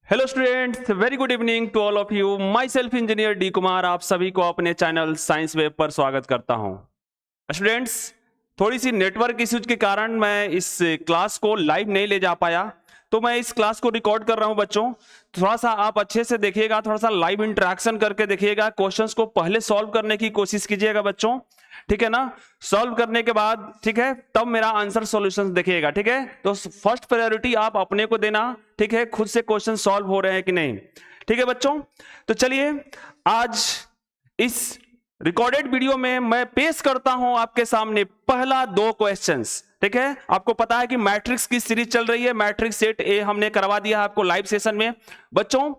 Hello students, very good evening to all of you. Myself engineer D Kumar आप सभी को अपने channel science web पर स्वागत करता हूं। स्टूडेंट्स, थोड़ी सी नेटवर्क इश्यूज के कारण मैं इस क्लास को लाइव नहीं ले जा पाया, तो मैं इस क्लास को रिकॉर्ड कर रहा हूं। बच्चों, थोड़ा सा आप अच्छे से देखिएगा, थोड़ा सा लाइव इंटरेक्शन करके देखिएगा, क्वेश्चंस को पहले सॉल्व करने की कोशिश कीजिएगा बच्चों, ठीक है ना। सॉल्व करने के बाद, ठीक है, तब मेरा आंसर सॉल्यूशंस देखिएगा, ठीक है। तो फर्स्ट प्रायोरिटी आप अपने को देना, ठीक है, खुद से क्वेश्चन सॉल्व हो रहे हैं कि नहीं, ठीक है बच्चों। तो चलिए आज इस रिकॉर्डेड वीडियो में मैं पेश करता हूं आपके सामने पहला 2 क्वेश्चंस, ठीक है। आपको पता है कि मैट्रिक्स की सीरीज चल रही है, मैट्रिक्स सेट ए हमने करवा दिया आपको लाइव सेशन में बच्चों।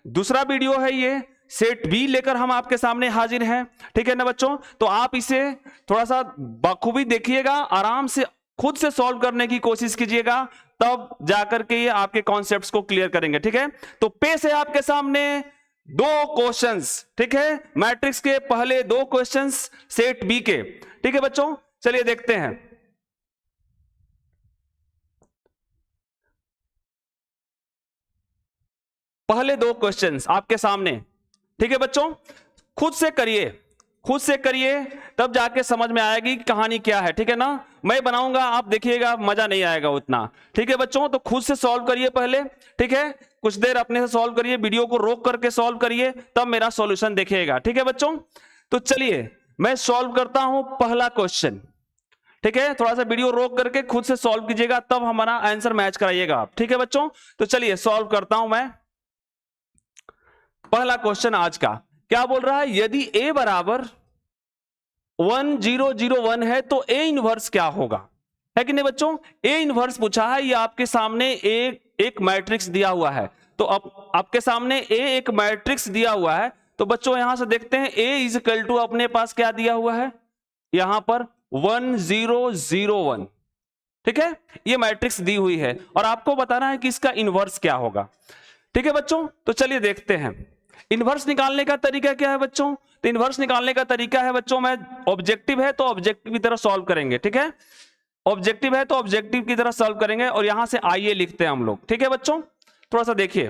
दूसरा वीडियो है ये, सेट बी लेकर हम आपके सामने हाजिर हैं, ठीक है ना बच्चों। तो आप इसे थोड़ा सा बखूबी देखिएगा, आराम से खुद से सॉल्व करने की कोशिश कीजिएगा, तब जाकर के ये आपके कॉन्सेप्ट्स को क्लियर करेंगे, ठीक है। तो पेश है आपके सामने 2 क्वेश्चंस, ठीक है, मैट्रिक्स के पहले 2 क्वेश्चंस सेट बी के, ठीक है बच्चों। चलिए देखते हैं। पहले 2 क्वेश्चंस आपके सामने, ठीक है बच्चों। खुद से करिए, खुद से करिए, तब जाके समझ में आएगी कहानी क्या है, ठीक है ना। मैं बनाऊंगा, आप देखिएगा, मजा नहीं आएगा उतना, ठीक है बच्चों। तो खुद से सॉल्व करिए पहले, ठीक है, कुछ देर अपने से सॉल्व करिए, वीडियो को रोक करके सॉल्व करिए, तब मेरा सॉल्यूशन देखिएगा, ठीक है बच्चों। तो चलिए मैं सॉल्व करता हूं पहला क्वेश्चन, ठीक है। थोड़ा सा वीडियो रोक करके खुद से सॉल्व कीजिएगा, तब हमारा आंसर मैच कराइएगा आप, ठीक है बच्चों। तो चलिए सॉल्व करता हूं मैं पहला क्वेश्चन आज का। क्या बोल रहा है, यदि a बराबर 1 0 0 1 है तो a इनवर्स क्या होगा, है कि नहीं बच्चों। a इनवर्स पूछा है, ये आपके सामने एक मैट्रिक्स दिया हुआ है। तो अब आपके सामने a एक मैट्रिक्स दिया हुआ है, तो बच्चों यहां से देखते हैं a इज इक्वल टू अपने पास क्या दिया हुआ है, यहां पर 1 0 0 1, ठीक है, ये मैट्रिक्स दी हुई है और आपको बताना है कि इसका इनवर्स क्या होगा, ठीक है बच्चों। तो चलिए देखते हैं इनवर्स निकालने का तरीका क्या है बच्चों। तो इनवर्स निकालने का तरीका है बच्चों, मैं ऑब्जेक्टिव है तो ऑब्जेक्टिव की तरह सॉल्व करेंगे, ठीक है। ऑब्जेक्टिव है तो ऑब्जेक्टिव की तरह सॉल्व करेंगे और यहां से आइए लिखते हैं हम लोग, ठीक है बच्चों। थोड़ा सा देखिए,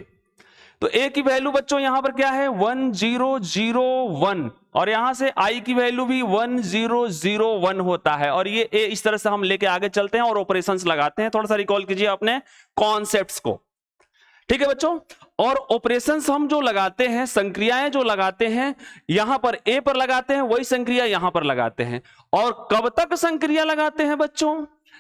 तो a की वैल्यू बच्चों यहां पर क्या है 1 0 0 1 और यहां से i की वैल्यू भी 1 0 0 1 होता है। और ये a इस तरह से हम लेके आगे चलते हैं और ऑपरेशंस लगाते हैं। थोड़ा सा रिकॉल कीजिए अपने कॉन्सेप्ट्स को, ठीक है बच्चों। और ऑपरेशंस हम जो लगाते हैं, संक्रियाएं जो लगाते हैं, यहां पर ए पर लगाते हैं, वही संक्रिया यहां पर लगाते हैं। और कब तक संक्रिया लगाते हैं बच्चों,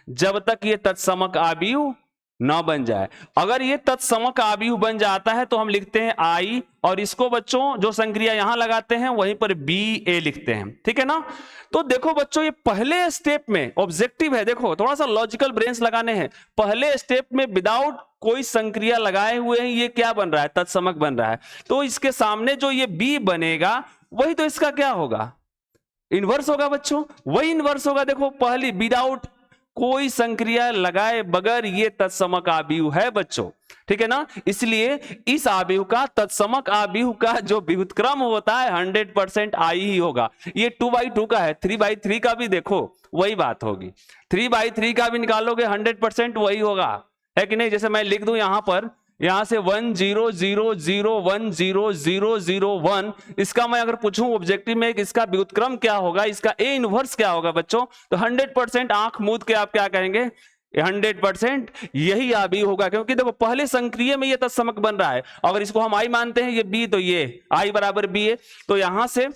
जब तक ये तत्समक आव्यूह ना बन जाए। अगर ये तत्समक आव्यूह बन जाता है तो हम लिखते हैं आई, और इसको बच्चों जो संक्रिया यहां लगाते हैं वहीं पर बी ए लिखते हैं, ठीक है ना। तो देखो बच्चों, ये पहले स्टेप में ऑब्जेक्टिव है, देखो थोड़ा सा लॉजिकल ब्रेन्स लगाने हैं। पहले स्टेप में विदाउट कोई संक्रिया लगाए हुए हैं ये क्या बन रहा है, तत्समक बन रहा है। तो इसके सामने जो ये बी बनेगा वही तो इसका क्या होगा, इनवर्स होगा बच्चों, वही इनवर्स होगा। देखो पहली विदाउट कोई संक्रिया लगाए बगैर ये तत्समक आव्यूह है बच्चों, ठीक है ना। इसलिए इस आव्यूह का, तत्समक आव्यूह का जो व्युत्क्रम होता है 100% आई ही होगा। ये 2/2 का है, 3/3 का भी देखो वही बात होगी, 3/3 का भी निकालोगे 100% वही होगा, है कि नहीं। जैसे मैं लिख दूं यहां पर, यहां से 1 0 0 0 1 0 0 0 1, इसका मैं अगर पूछूं ऑब्जेक्टिव में इसका व्युत्क्रम क्या होगा, इसका ए इनवर्स क्या होगा बच्चों, तो 100% आंख मूंद के आप क्या कहेंगे, 100% यही आव्यूह होगा। क्योंकि देखो पहले संक्रिय में ये तत्समक बन रहा है, अगर इसको हम आई मानते हैं ये बी, तो ये आई बराबर बी है, तो यहां से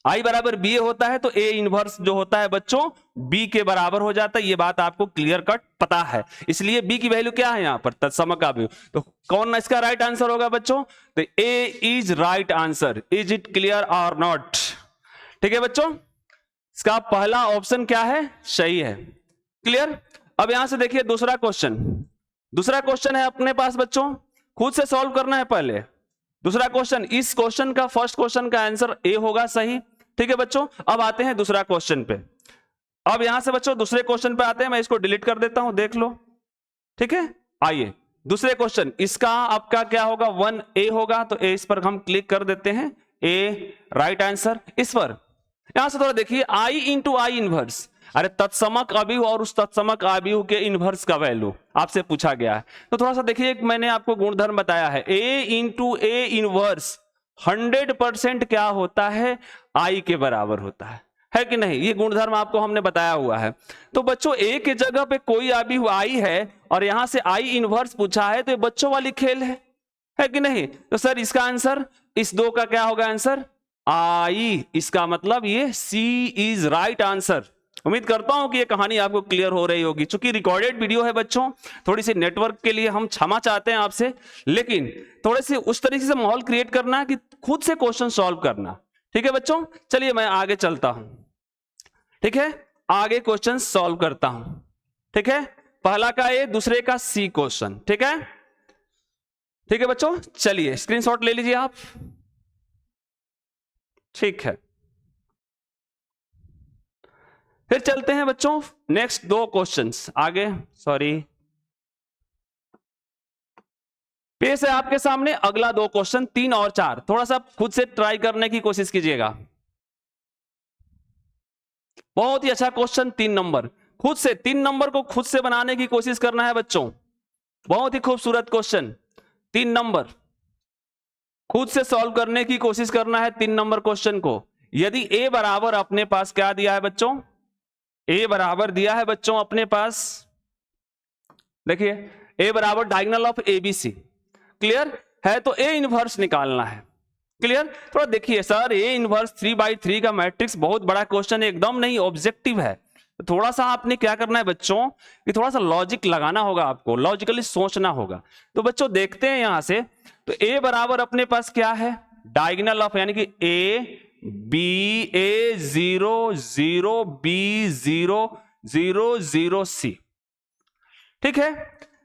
आई बराबर बी होता है तो ए इनवर्स जो होता है बच्चों बी के बराबर हो जाता है। ये बात आपको क्लियर कट पता है, इसलिए बी की वैल्यू क्या है यहां पर, तत्समक आव्यूह। तो कौन इसका राइट आंसर होगा बच्चों, तो A is right answer. Is it clear और नॉट, ठीक है बच्चों। इसका पहला ऑप्शन क्या है, सही है, क्लियर। अब यहां से देखिए दूसरा क्वेश्चन, दूसरा क्वेश्चन है अपने पास बच्चों, खुद से सॉल्व करना है पहले दूसरा क्वेश्चन। इस क्वेश्चन का, फर्स्ट क्वेश्चन का आंसर ए होगा, सही, ठीक है बच्चों। अब आते हैं दूसरा क्वेश्चन पे। अब यहां से बच्चों दूसरे क्वेश्चन पे आते हैं, मैं इसको डिलीट कर देता हूं, देख लो, ठीक है। आइए दूसरे क्वेश्चन, इसका आपका क्या होगा, 1a होगा, तो ए इस पर हम क्लिक कर देते हैं, ए राइट आंसर। इस पर यहां से थोड़ा देखिए, आई इंटू आई इनवर्स, अरे तत्समक अवयव और उस तत्समक अवयव के इनवर्स का वैल्यू आपसे पूछा गया है। तो थोड़ा सा देखिए, मैंने आपको गुणधर्म बताया है, A इंटू ए इनवर्स 100% क्या होता है, I के बराबर होता है कि नहीं? ये गुणधर्म आपको हमने बताया हुआ है। तो बच्चों A के जगह पे कोई अवयव I है और यहां से I इनवर्स पूछा है, तो ये बच्चों वाली खेल है कि नहीं? तो सर इसका आंसर, इस दो का क्या होगा आंसर, I। इसका मतलब ये C इज राइट आंसर। उम्मीद करता हूं कि ये कहानी आपको क्लियर हो रही होगी। चूंकि रिकॉर्डेड वीडियो है बच्चों, थोड़ी सी नेटवर्क के लिए हम क्षमा चाहते हैं आपसे, लेकिन थोड़े से उस तरीके से माहौल क्रिएट करना है कि खुद से क्वेश्चन सॉल्व करना। ठीक है बच्चों, चलिए मैं आगे चलता हूं। ठीक है, आगे क्वेश्चन सॉल्व करता हूं। ठीक है, पहला का ए, दूसरे का सी क्वेश्चन। ठीक है, ठीक है बच्चों, चलिए स्क्रीनशॉट ले लीजिए आप। ठीक है, फिर चलते हैं बच्चों नेक्स्ट दो क्वेश्चंस आगे। सॉरी, पेश है आपके सामने अगला दो क्वेश्चन, 3 और 4। थोड़ा सा खुद से ट्राई करने की कोशिश कीजिएगा। बहुत ही अच्छा क्वेश्चन 3 नंबर, खुद से 3 नंबर को खुद से बनाने की कोशिश करना है बच्चों। बहुत ही खूबसूरत क्वेश्चन 3 नंबर, खुद से सॉल्व करने की कोशिश करना है 3 नंबर क्वेश्चन को। यदि ए बराबर अपने पास क्या दिया है बच्चों, ए बराबर दिया है बच्चों अपने पास, देखिए ए बराबर डायगोनल ऑफ एबीसी, क्लियर है? तो ए इनवर्स निकालना है। क्लियर? थोड़ा देखिए सर, ए इनवर्स 3/3 का मैट्रिक्स बहुत बड़ा क्वेश्चन है, एकदम नहीं, ऑब्जेक्टिव है। तो थोड़ा सा आपने क्या करना है बच्चों कि थोड़ा सा लॉजिक लगाना होगा, आपको लॉजिकली सोचना होगा। तो बच्चों देखते हैं यहां से, तो ए बराबर अपने पास क्या है, डायगोनल ऑफ, यानी कि ए बी, ए 0 0 बी 0 0 0 सी। ठीक है,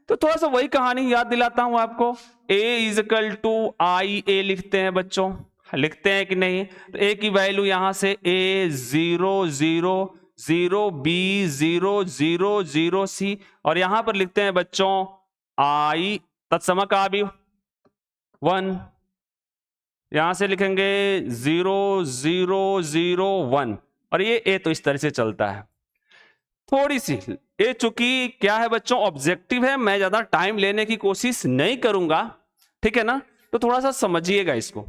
तो थोड़ा सा वही कहानी याद दिलाता हूं आपको। A इज इक्वल टू आई ए लिखते हैं बच्चों, लिखते हैं कि नहीं? तो A की वैल्यू यहां से A 0 0 0 B 0 0 0 C, और यहां पर लिखते हैं बच्चों I तत्समक अवयव 1, यहां से लिखेंगे 0 0 0 1, और ये A तो इस तरह से चलता है। थोड़ी सी ये चूंकि क्या है बच्चों, ऑब्जेक्टिव है, मैं ज्यादा टाइम लेने की कोशिश नहीं करूंगा। ठीक है ना? तो थोड़ा सा समझिएगा इसको।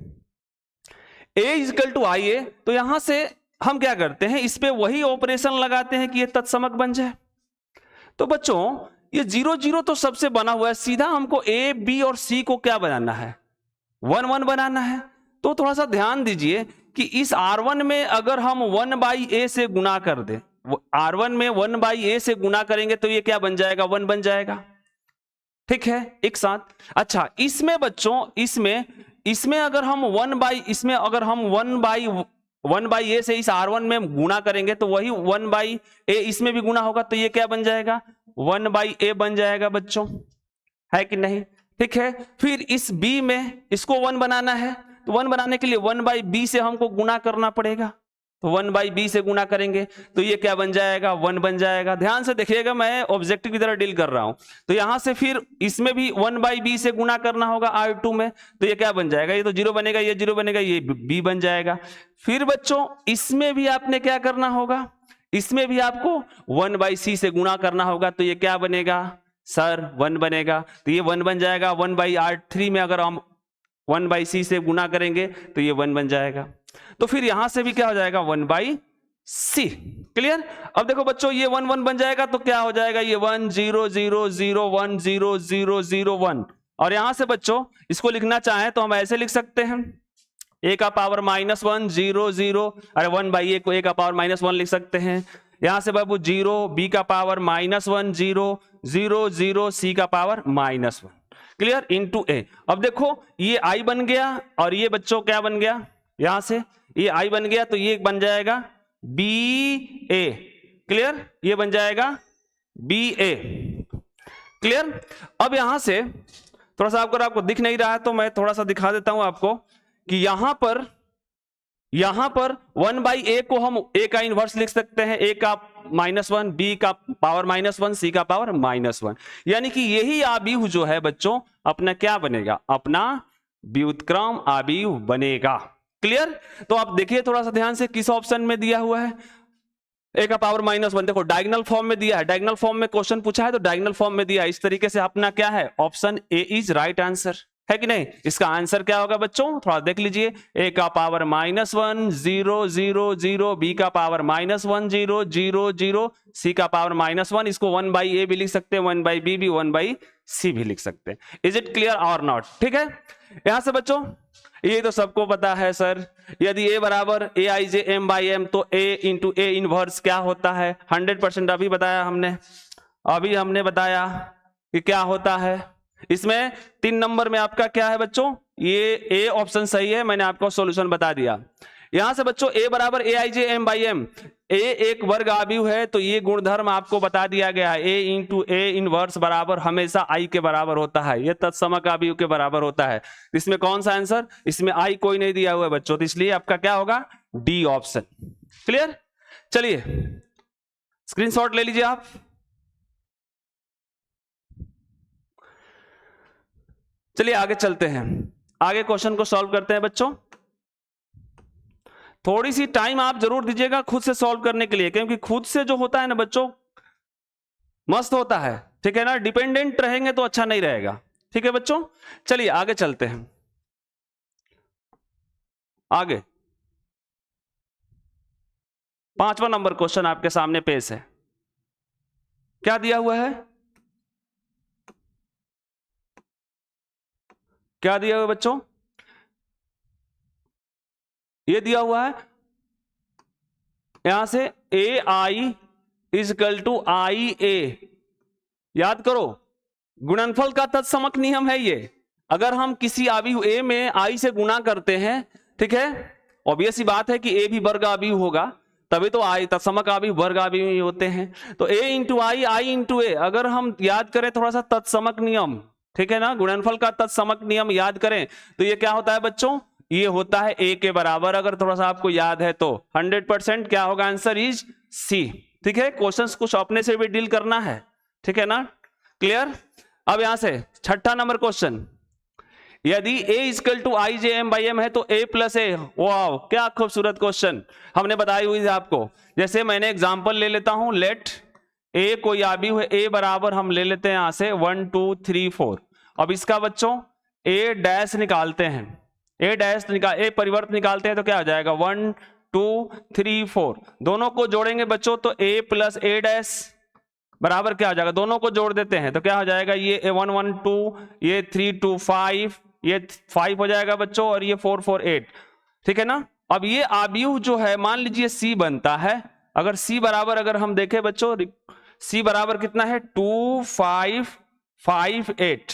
A इक्वल टू आई ए, तो यहां से हम क्या करते हैं, इस पे वही ऑपरेशन लगाते हैं कि ये तत्समक बन जाए। तो बच्चों ये 0 0 तो सबसे बना हुआ है, सीधा हमको A B और C को क्या बनाना है, 1 1 बनाना है। तो थोड़ा सा ध्यान दीजिए कि इस R1 में अगर हम 1/A से गुणा कर दे, R1 में 1/A से गुणा करेंगे तो ये क्या बन जाएगा, 1 बन जाएगा। ठीक है, एक साथ। अच्छा, इसमें बच्चों इसमें अगर हम 1/A से इस R1 में गुणा करेंगे तो वही 1/A इसमें भी गुणा होगा, तो ये क्या बन जाएगा, 1/A बन जाएगा बच्चों, है कि नहीं? ठीक है, फिर इस B में इसको 1 बनाना है, तो 1 बनाने के लिए 1/B से हमको गुणा करना पड़ेगा, तो 1/B से गुणा करेंगे तो ये क्या बन जाएगा, 1 बन जाएगा। ध्यान से देखिएगा, मैं ऑब्जेक्टिव की तरह डील कर रहा हूं। तो यहां से फिर इसमें भी 1/B से गुणा करना होगा R2 में, तो ये क्या बन जाएगा, ये तो 0 बनेगा, ये 0 बनेगा, ये B बन जाएगा। फिर बच्चों इसमें भी आपने क्या करना होगा, इसमें भी आपको 1/C से गुणा करना होगा, तो ये क्या बनेगा सर, 1 बनेगा। तो ये 1 बन जाएगा। 1/R3 में अगर हम 1/C से गुणा करेंगे तो ये 1 बन जाएगा। तो फिर यहां से भी क्या हो जाएगा, 1/C। क्लियर? अब देखो बच्चों, ये 1 1 बन जाएगा तो क्या हो जाएगा, ये 1 0 0 0 1 0 0 0 1। और यहां से बच्चों इसको लिखना चाहें तो हम ऐसे लिख सकते हैं, a का पावर -1 0 0, अरे 1/A को a का पावर -1 लिख सकते हैं। यहां से बाबू 0, b का पावर -1 0 0 0, c का पावर -1। क्लियर? Into a। अब देखो ये i बन गया और ये बच्चों क्या बन गया, यहां से ये i बन गया, तो ये बन जाएगा BA। क्लियर? ये बन जाएगा BA। क्लियर? अब यहां से थोड़ा सा अगर आपको दिख नहीं रहा है तो मैं थोड़ा सा दिखा देता हूं आपको कि यहां पर 1/A को हम A का इनवर्स लिख सकते हैं, A का -1, B का पावर -1, C का पावर -1। यानी कि यही अवयव जो है बच्चों अपना क्या बनेगा, अपना व्युत्क्रम अवयव बनेगा। क्लियर? तो आप देखिए थोड़ा सा ध्यान से किस ऑप्शन में दिया हुआ है, ए का पावर -1 देखो डायगोनल फॉर्म में दिया है, डायगोनल फॉर्म में क्वेश्चन पूछा है तो डायगोनल फॉर्म में दिया है। इस तरीके से अपना क्या है, option A is right answer, है कि नहीं। इसका आंसर क्या होगा बच्चों, थोड़ा देख लीजिए। ए का पावर -1 0 0 0, बी का पावर -1 0 0 0, सी का पावर -1, इसको 1/a भी लिख सकते हैं, 1/b भी, 1/c भी लिख सकते हैं। इज इट क्लियर और नॉट, ठीक है। यहां से बच्चों ये तो सबको पता है सर, यदि a बराबर aij/m/m तो a इंटू a इनवर्स क्या होता है, 100% अभी बताया हमने, अभी हमने बताया कि क्या होता है। इसमें 3 नंबर में आपका क्या है बच्चों, ये a ऑप्शन सही है, मैंने आपको सॉल्यूशन बता दिया। यहां से बच्चों a बराबर aij/m/m, a एक वर्ग आव्यूह है तो ये गुणधर्म आपको बता दिया गया है, a इंटू a इनवर्स बराबर हमेशा i के बराबर होता है, ये तत्समक आव्यूह के बराबर होता है। इसमें कौन सा आंसर, इसमें i कोई नहीं दिया हुआ है बच्चों, तो इसलिए आपका क्या होगा, डी ऑप्शन। क्लियर। चलिए स्क्रीनशॉट ले लीजिए आप। चलिए आगे चलते हैं, आगे क्वेश्चन को सॉल्व करते हैं बच्चों। थोड़ी सी टाइम आप जरूर दीजिएगा खुद से सॉल्व करने के लिए, क्योंकि खुद से जो होता है ना बच्चों मस्त होता है, ठीक है ना। डिपेंडेंट रहेंगे तो अच्छा नहीं रहेगा, ठीक है बच्चों। चलिए आगे चलते हैं, आगे 5वां नंबर क्वेश्चन आपके सामने पेश है। क्या दिया हुआ है, क्या दिया हुआ है बच्चों, ये दिया हुआ है यहां से ai = ia। याद करो गुणनफल का तत्समक नियम है ये, अगर हम किसी आव्यूह a में i से गुणा करते हैं, ठीक है, ऑब्वियस सी बात है कि a भी वर्ग आव्यूह होगा, तभी तो i तत्समक आव्यूह वर्ग आव्यूह ही होते हैं। तो a into I, i into a, अगर हम याद करें थोड़ा सा तत्समक नियम, ठीक है ना, गुणनफल का तत्समक नियम याद करें तो ये क्या होता है बच्चों, ये होता है a के बराबर। अगर थोड़ा सा आपको याद है तो 100% क्या होगा, आंसर इज सी, ठीक है। क्वेश्चंस कुछ अपने से भी डील करना है, ठीक है ना, क्लियर। अब यहां से 6ठा नंबर क्वेश्चन, यदि a = ij/m/m है तो a + a, वाह क्या खूबसूरत क्वेश्चन हमने बताई हुई है आपको। जैसे मैंने एग्जांपल ले लेता हूं, लेट a कोई आव्यूह है, a बराबर हम ले लेते हैं यहां से 1 2 3 4। अब इसका बच्चों a डैश निकालते हैं, a परिवर्त निकालते हैं तो क्या हो जाएगा, 1 2 3 4, दोनों को जोड़ेंगे बच्चों तो a + a डैश बराबर क्या हो जाएगा, दोनों को जोड़ देते हैं तो क्या हो जाएगा, ये 1 1 2, ये 3 2 5, ये 5 हो जाएगा बच्चों, और ये 4 4 8, ठीक है ना। अब ये आव्यूह जो है मान लीजिए c बनता है, अगर c बराबर अगर हम देखें बच्चों, c बराबर कितना है 2 5 5 8,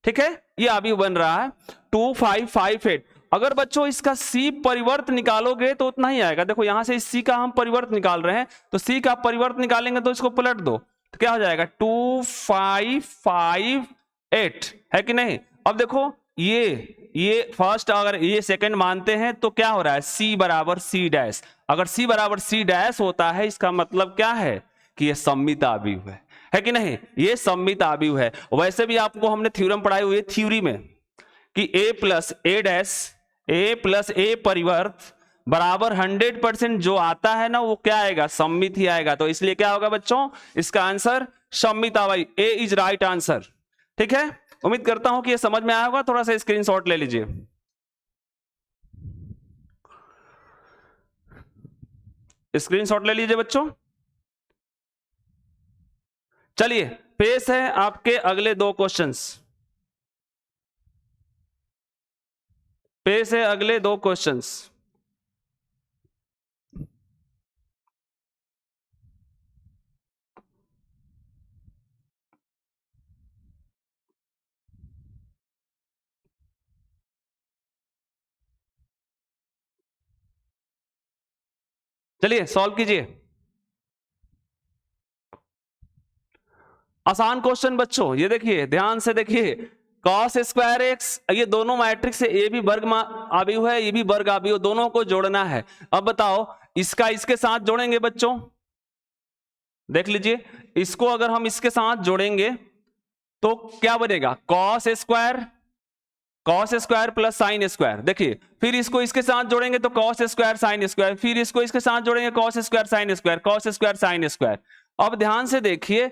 ठीक है, ये आव्यूह बन रहा है 2 5 5 8। अगर बच्चों इसका c परिवर्त निकालोगे तो उतना ही आएगा, देखो यहां से इस c का हम परिवर्त निकाल रहे हैं, तो c का परिवर्त निकालेंगे तो इसको पलट दो तो क्या हो जाएगा 2 5 5 8, है कि नहीं। अब देखो ये फर्स्ट, अगर ये सेकंड मानते हैं तो क्या हो रहा है, c बराबर c डैश। अगर c बराबर c डैश होता है इसका मतलब क्या है कि ये सममित आव्यूह है कि नहीं, ये सममित आव्यूह है। वैसे भी आपको हमने थ्योरम पढ़ाई हुई है थ्योरी में कि a + a dash, a + a परिवर्त बराबर 100% जो आता है ना वो क्या आएगा, सममित ही आएगा। तो इसलिए क्या होगा बच्चों, इसका आंसर सममित आव्यूह, a इज राइट आंसर, ठीक है। उम्मीद करता हूं कि ये समझ में आया होगा, थोड़ा सा स्क्रीनशॉट ले लीजिए। स्क्रीनशॉट ले लीजिए बच्चों। चलिए पेश है आपके अगले 2 क्वेश्चंस, पेश है अगले 2 क्वेश्चंस। चलिए सॉल्व कीजिए। आसान क्वेश्चन बच्चों, ये देखिए ध्यान से देखिए, cos² x, ये दोनों मैट्रिक्स है, ये भी वर्ग आव्यूह है, ये भी वर्ग आव्यूह, दोनों को जोड़ना है। अब बताओ इसका इसके साथ जोड़ेंगे बच्चों, देख लीजिए इसको अगर हम इसके साथ जोड़ेंगे तो क्या बनेगा, cos² cos square plus sine square, देखिए फिर इसको इसके साथ जोड़ेंगे तो कॉस स्क्वायर साइन स्क्वायर, फिर इसको इसके साथ जोड़ेंगे cos square sine square, cos square sine square. अब ध्यान से देखिए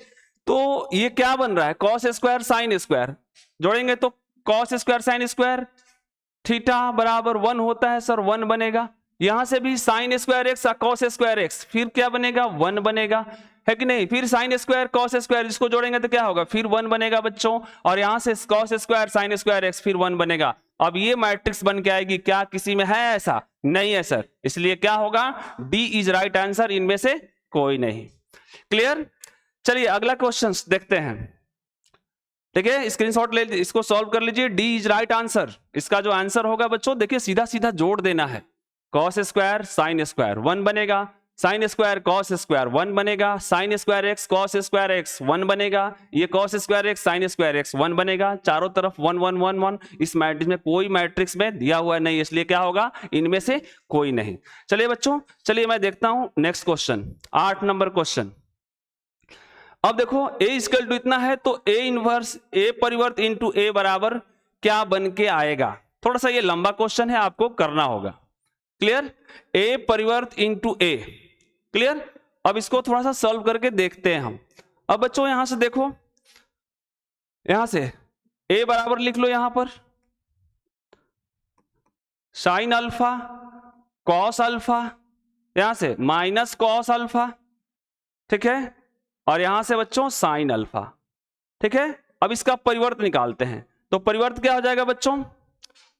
तो ये क्या बन रहा है, कॉस स्क्वायर साइन स्क्वायर जोड़ेंगे तो cos square sine square, theta बराबर 1 होता है सर, 1 बनेगा। यहां से भी sine square x cos square x, फिर क्या बनेगा 1 बनेगा, है कि नहीं। फिर साइन स्क्वायर कॉस स्क्वायर, इसको जोड़ेंगे तो क्या होगा, फिर 1 बनेगा बच्चों। और यहां से cos square sine square x, फिर 1 बनेगा। अब ये मैट्रिक्स बन के आएगी, क्या किसी में है ऐसा, नहीं है सर, इसलिए क्या होगा, डी इज राइट आंसर, इनमें से कोई नहीं। क्लियर। चलिए अगला क्वेश्चन देखते हैं, ठीक है, स्क्रीनशॉट ले, इसको सॉल्व कर लीजिए। डी इज राइट आंसर, इसका जो आंसर होगा बच्चों देखिए सीधा सीधा जोड़ देना है, कॉस स्क्वायर साइन स्क्वायर 1 बनेगा, साइन स्क्वायर कॉस स्क्वायर 1 बनेगा, sine square x cos square x 1 बनेगा, ये cos square x sine square x 1 बनेगा, चारों तरफ 1 1 1 1। इस मैट्रिक्स में कोई मैट्रिक्स में दिया हुआ नहीं, इसलिए क्या होगा, इनमें से कोई नहीं। चलिए बच्चों, चलिए मैं देखता हूं नेक्स्ट क्वेश्चन, 8 नंबर क्वेश्चन। अब देखो a इक्वल टू इतना है तो a इनवर्स a परिवर्त इंटू a बराबर क्या बन के आएगा। थोड़ा सा ये लंबा क्वेश्चन है, आपको करना होगा। क्लियर, a परिवर्त इंटू a, क्लियर। अब इसको थोड़ा सा सॉल्व करके देखते हैं हम। अब बच्चों यहां से देखो, यहां से a बराबर लिख लो, यहां पर साइन अल्फा कॉस अल्फा, यहां से माइनस कॉस अल्फा, ठीक है, और यहां से बच्चों साइन अल्फा, ठीक है। अब इसका परिवर्त निकालते हैं, तो परिवर्त क्या हो जाएगा बच्चों,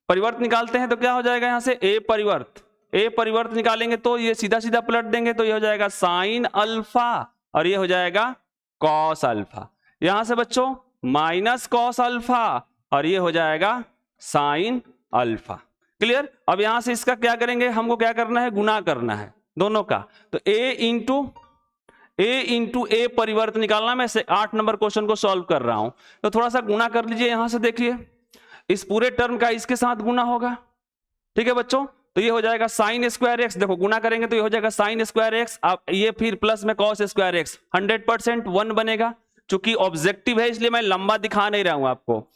परिवर्त निकालते हैं तो क्या हो जाएगा, यहां से a परिवर्त निकालेंगे तो ये सीधा सीधा पलट देंगे तो ये हो जाएगा साइन अल्फा और ये हो जाएगा कॉस अल्फा। यहां से बच्चों माइनस कॉस अल्फा और ये हो जाएगा साइन अल्फा। क्लियर। अब यहां से इसका क्या करेंगे, हमको क्या करना है, गुना करना है दोनों का, तो a इंटू a परिवर्त निकालना। मैं 8 नंबर क्वेश्चन को सॉल्व कर रहा हूं, तो थोड़ा सा गुना कर लीजिए। यहां से देखिए इस पूरे टर्म का इसके साथ गुना होगा, ठीक है बच्चों, तो ये हो जाएगा साइन स्क्वायर एक्स, देखो गुना करेंगे तो ये हो जाएगा साइन स्क्वायर एक्स, अब ये फिर प्लस में कॉस स्क्वायर एक्स, 100% 1 बनेगा। चूंकि ऑब्जेक्टिव है इसलिए मैं लंबा दिखा नहीं रहा हूं आपको,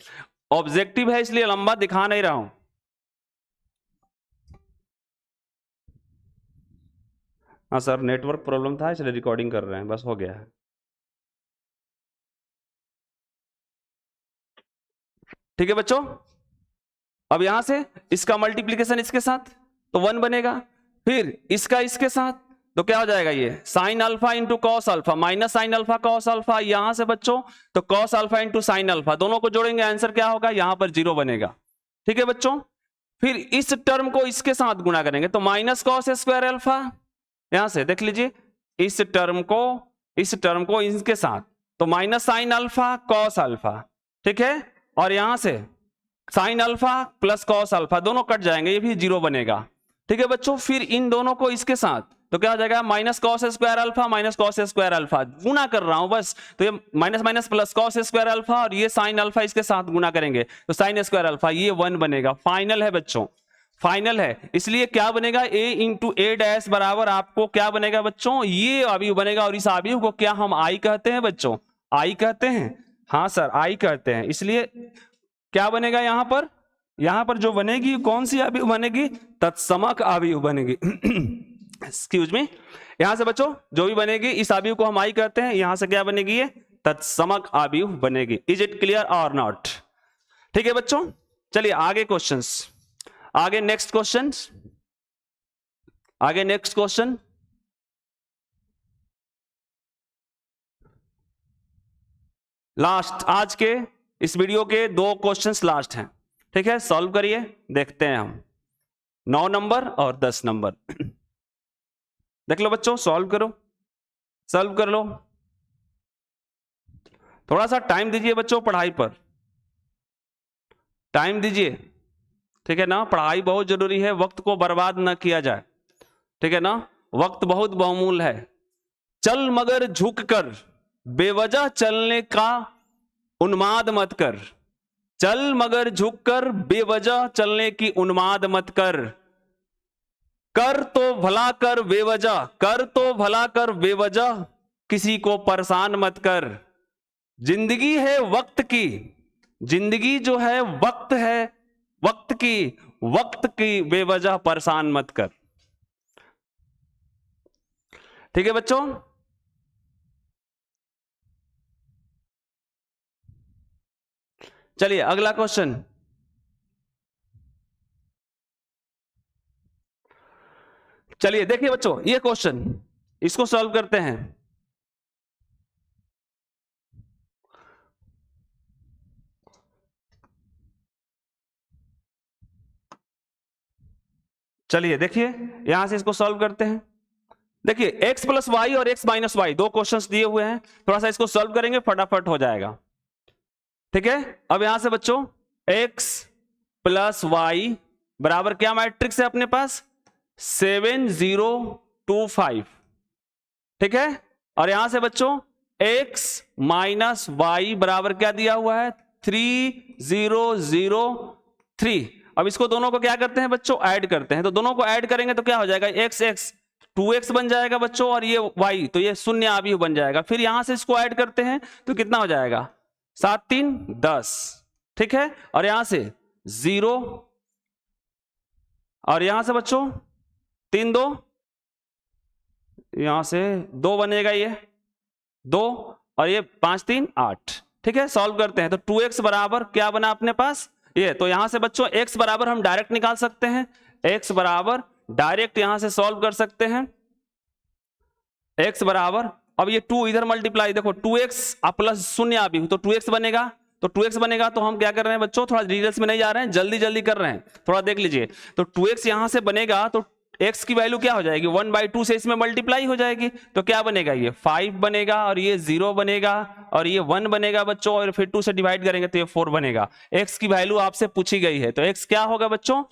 ऑब्जेक्टिव है इसलिए लंबा दिखा नहीं रहा हूं। हाँ सर, नेटवर्क प्रॉब्लम था इसलिए रिकॉर्डिंग कर रहे हैं, बस हो गया है। ठीक है बच्चों, अब यहां से इसका मल्टीप्लीकेशन इसके साथ तो 1 बनेगा, फिर इसका इसके साथ तो क्या हो जाएगा, ये sine alpha into cos alpha minus sine alpha cos alpha, यहां से बच्चों तो cos alpha into sine alpha, दोनों को जोड़ेंगे आंसर क्या होगा, यहां पर 0 बनेगा। ठीक है बच्चों, फिर इस टर्म को इसके साथ गुणा करेंगे तो माइनस कॉस स्क्वायर अल्फा, यहां से देख लीजिए इस टर्म को इसके साथ तो minus sine alpha cos alpha, ठीक है, और यहां से sine alpha plus cos alpha दोनों कट जाएंगे, ये भी 0 बनेगा। ठीक है बच्चों, फिर इन दोनों को इसके साथ तो क्या हो जाएगा, minus cos square alpha minus cos square alpha, गुना कर रहा हूं बस, तो ये minus minus plus cos square alpha और ये साइन अल्फा इसके साथ गुना करेंगे तो साइन स्क्वायर अल्फा, ये 1 बनेगा। फाइनल है बच्चों, फाइनल है, इसलिए क्या बनेगा, a इंटू ए डैश बराबर आपको क्या बनेगा बच्चों, ये अवयव बनेगा। और इस अवयव को क्या हम आई कहते हैं बच्चों, आई कहते हैं, हाँ सर आई कहते हैं। इसलिए क्या बनेगा यहां पर जो बनेगी कौन सी अवयव बनेगी, तत्समक अवयव बनेगी। एक्सक्यूज मी, यहां से बच्चों जो भी बनेगी इस अवयव को हम आई कहते हैं, यहां से क्या बनेगी, ये तत्समक अवयव बनेगी। इज इट क्लियर और नॉट। ठीक है बच्चों, चलिए आगे क्वेश्चंस, आगे नेक्स्ट क्वेश्चन लास्ट, आज के इस वीडियो के 2 क्वेश्चंस लास्ट हैं। ठीक है, सॉल्व करिए, देखते हैं हम 9 नंबर और 10 नंबर। देख लो बच्चों, सॉल्व कर लो। थोड़ा सा टाइम दीजिए बच्चों, पढ़ाई पर टाइम दीजिए, ठीक है ना, पढ़ाई बहुत जरूरी है, वक्त को बर्बाद ना किया जाए, ठीक है ना, वक्त बहुत बहुमूल्य है। चल मगर झुक कर बेवजह चलने का उन्माद मत कर, चल मगर झुक कर बेवजह चलने की उन्माद मत कर, कर तो भला कर बेवजह किसी को परेशान मत कर। जिंदगी है वक्त की, जिंदगी जो है वक्त है, वक्त की बेवजह परेशान मत कर। ठीक है बच्चों, चलिए अगला क्वेश्चन। चलिए देखिए बच्चों, ये क्वेश्चन इसको सॉल्व करते हैं। चलिए देखिए यहां से इसको सॉल्व करते हैं। देखिए x प्लस वाई और x माइनस वाई दो क्वेश्चंस दिए हुए हैं, थोड़ा सा इसको सॉल्व करेंगे फटाफट हो जाएगा। ठीक है, अब यहां से बच्चों x प्लस वाई बराबर क्या मैट्रिक्स है अपने पास 7025। ठीक है, और यहां से बच्चों x माइनस वाई बराबर क्या दिया हुआ है 3003। अब इसको दोनों को क्या करते हैं बच्चों ऐड करते हैं, तो दोनों को ऐड करेंगे तो क्या हो जाएगा x x 2x बन जाएगा बच्चों, और ये y तो ये शून्य अवयव बन जाएगा। फिर यहां से इसको ऐड करते हैं तो कितना हो जाएगा 7 3 10। ठीक है, और यहां से 0 और यहां से बच्चों 3 2, यहां से 2 बनेगा ये 2 और ये 5 3 8। ठीक है, सॉल्व करते हैं तो 2x बराबर क्या बना अपने पास ये, तो यहां से बच्चों x बराबर हम डायरेक्ट निकाल सकते हैं, x बराबर डायरेक्ट यहां से सॉल्व कर सकते हैं। x बराबर अब ये 2 इधर मल्टीप्लाई, देखो 2x प्लस शून्य अभी तो 2x बनेगा, तो 2x बनेगा तो हम क्या कर रहे हैं बच्चों थोड़ा डिटेल्स में नहीं जा रहे हैं, जल्दी जल्दी कर रहे हैं, थोड़ा देख लीजिए। तो 2x यहां से बनेगा तो x की वैल्यू क्या हो जाएगी 1/2 से इसमें मल्टीप्लाई हो जाएगी, तो क्या बनेगा ये 5 बनेगा और ये 0 बनेगा और ये 1 बनेगा बच्चों, और फिर 2 से डिवाइड करेंगे तो ये 4 बनेगा। x की वैल्यू आपसे पूछी गई है तो x क्या होगा बच्चों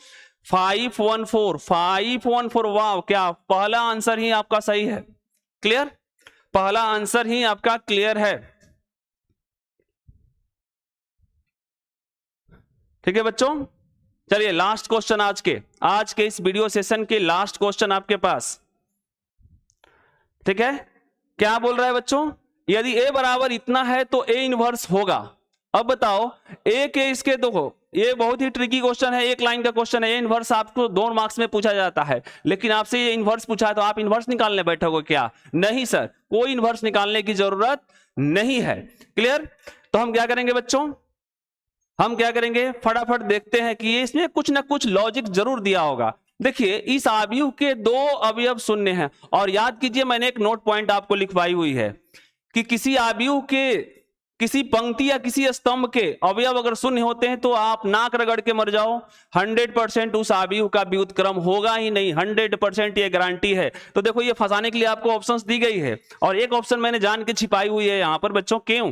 514। वाह, क्या पहला आंसर ही आपका सही है, क्लियर, पहला आंसर ही आपका क्लियर है। ठीक है बच्चों, चलिए लास्ट क्वेश्चन आज के इस वीडियो सेशन के लास्ट क्वेश्चन आपके पास। ठीक है, क्या बोल रहा है बच्चों, यदि a बराबर इतना है तो a इनवर्स होगा। अब बताओ a के इसके देखो ये बहुत ही ट्रिकी क्वेश्चन है, एक लाइन का क्वेश्चन है, a इनवर्स आपको 2 मार्क्स में पूछा जाता है, लेकिन आपसे ये इनवर्स पूछा है तो आप इनवर्स निकालने बैठोगे क्या, नहीं सर, कोई इनवर्स निकालने की जरूरत नहीं है। क्लियर, तो हम क्या करेंगे बच्चों, हम क्या करेंगे फटाफट देखते हैं कि इसमें कुछ ना कुछ लॉजिक जरूर दिया होगा। देखिए इस अवयव के 2 अवयव शून्य हैं, और याद कीजिए मैंने एक नोट पॉइंट आपको लिखवाई हुई है कि किसी अवयव के किसी पंक्ति या किसी स्तंभ के अवयव अगर शून्य होते हैं तो आप नाक रगड़ के मर जाओ, 100% उस अवयव का व्युत्क्रम होगा ही नहीं, 100% ये गारंटी है। तो देखो ये फंसाने के लिए आपको ऑप्शंस दी गई है, और एक ऑप्शन मैंने जान के छिपाई हुई है यहां पर बच्चों, क्यों,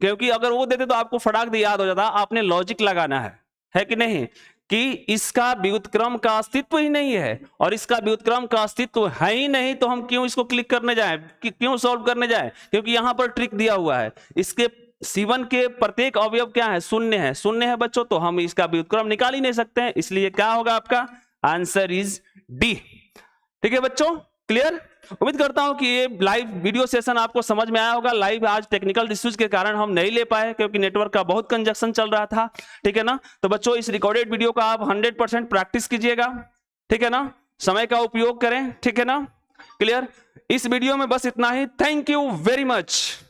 क्योंकि अगर वो देते तो आपको फटाक से याद हो जाता, आपने लॉजिक लगाना है कि नहीं, कि इसका व्युत्क्रम का अस्तित्व ही नहीं है, और इसका व्युत्क्रम का अस्तित्व है ही नहीं तो हम क्यों इसको क्लिक करने जाए, क्यों सॉल्व करने जाए, क्योंकि यहां पर ट्रिक दिया हुआ है, इसके C1 के प्रत्येक अवयव क्या है शून्य है बच्चों, तो हम इसका व्युत्क्रम निकाल ही नहीं सकते हैं, इसलिए क्या होगा आपका आंसर इज डी। ठीक है बच्चों, क्लियर, उम्मीद करता हूं कि ये लाइव वीडियो सेशन आपको समझ में आया होगा। लाइव आज टेक्निकल इश्यूज के कारण हम नहीं ले पाए क्योंकि नेटवर्क का बहुत कंजक्शन चल रहा था। ठीक है ना, तो बच्चों इस रिकॉर्डेड वीडियो का आप 100% प्रैक्टिस कीजिएगा। ठीक है ना, समय का उपयोग करें। ठीक है ना, क्लियर, इस वीडियो में बस इतना ही। Thank you very much.